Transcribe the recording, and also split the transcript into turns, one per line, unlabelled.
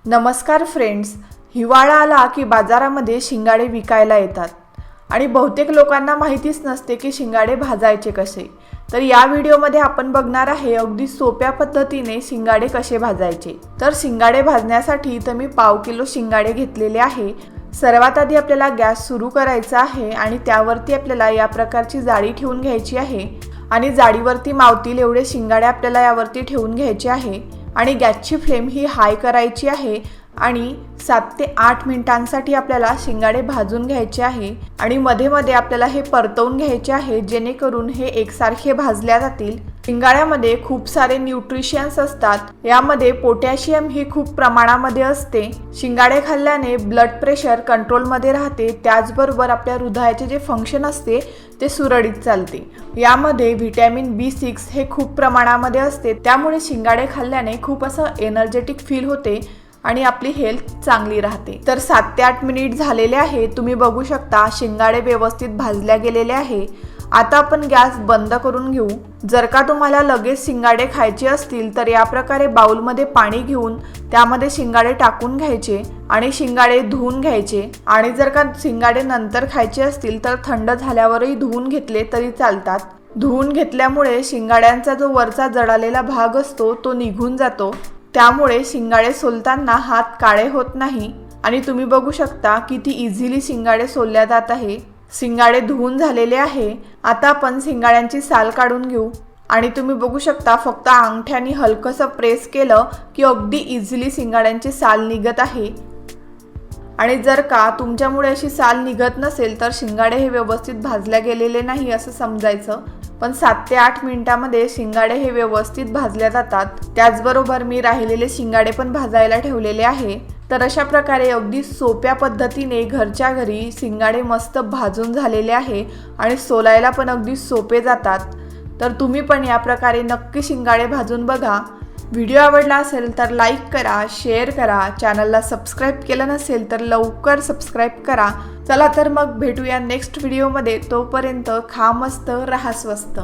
नमस्कार फ्रेंड्स, हिवाळा आला की बाजारामध्ये शिंगाडे विकायला येतात आणि बहुतेक लोकांना माहितीच नसते की शिंगाडे भाजायचे कसे। तर या व्हिडिओमध्ये आपण बघणार आहे अगदी सोप्या पद्धतीने शिंगाडे कसे भाजायचे। तर शिंगाडे भाजण्यासाठी इथे मी पाव किलो शिंगाडे घेतलेले आहे। सर्वात आधी आपल्याला गॅस सुरू करायचा आहे आणि त्यावरती आपल्याला या प्रकारची जाळी ठेवून घ्यायची आहे आणि जाळीवरती मावतील एवढे शिंगाडे आपल्याला यावरती ठेवून घ्यायचे आहे आणि गॅसची फ्लेम ही हाय करायची आहे आणि 7 ते 8 मिनिटांसाठी आपल्याला शिंगाडे भाजून घ्यायचे आहे आणि मध्ये मध्ये आपल्याला हे परतवून घ्यायचे आहे जेणेकरून हे एकसारखे भाजल्या जातील। शिंगाड्यामध्ये खूप सारे न्यूट्रिशन्स असतात, यामध्ये पोटॅशियम ही खूप प्रमाणामध्ये असते। शिंगाडे खाल्ल्याने ब्लड प्रेशर कंट्रोलमध्ये राहते, त्याचबरोबर आपल्या हृदयाचे जे फंक्शन असते ते सुरळीत चालते। यामध्ये व्हिटॅमिन B6 हे खूप प्रमाणामध्ये असते, त्यामुळे शिंगाडे खाल्ल्याने खूप असं एनर्जेटिक फील होते आणि आपली हेल्थ चांगली राहते। तर 7 ते 8 मिनिट झालेले आहे, तुम्ही बघू शकता शिंगाडे व्यवस्थित भाजल्या गेलेले आहे। आता आपण गॅस बंद करून घेऊ। जर का तुम्हाला लगेच शिंगाडे खायचे असतील तर या प्रकारे बाउलमध्ये पाणी घेऊन त्यामध्ये शिंगाडे टाकून घ्यायचे आणि शिंगाडे धुवून घ्यायचे आणि जर का शिंगाडे नंतर खायचे असतील तर थंड झाल्यावरही धुवून घेतले तरी चालतात। धुवून घेतल्यामुळे शिंगाड्यांचा जो वरचा जळालेला भाग असतो तो निघून जातो, त्यामुळे शिंगाडे सोलताना हात काळे होत नाही आणि तुम्ही बघू शकता किती इझिली शिंगाडे सोलल्या जात आहे। शिंगाडे धुवून झालेले आहे। आता आपण शिंगाड्यांची साल काढून घेऊ आणि तुम्ही बघू शकता फक्त अंगठ्याने हलकसं प्रेस केलं की अगदी इझिली शिंगाड्यांची साल निघत आहे। आणि जर का तुमच्यामुळे अशी साल निघत नसेल तर शिंगाडे हे व्यवस्थित भाजल्या गेलेले नाही असं समजायचं। पण 7 ते 8 मिनिटांमध्ये शिंगाडे हे व्यवस्थित भाजल्या जातात। त्याचबरोबर मी राहिलेले शिंगाडे पण भाजायला ठेवलेले आहे। तर अशा प्रकारे अगदी सोप्या पद्धतीने घरच्या घरी शिंगाडे मस्त भाजून झालेले आहे आणि सोलायला पण अगदी सोपे जातात। तर तुम्ही पण या प्रकारे नक्की शिंगाडे भाजून बघा। व्हिडिओ आवडला असेल तर लाईक करा, शेअर करा, चॅनलला सबस्क्राईब केलं नसेल तर लवकर सबस्क्राईब करा। चला तर मग भेटूया नेक्स्ट व्हिडिओमध्ये, तोपर्यंत खा मस्त, रहा स्वस्त।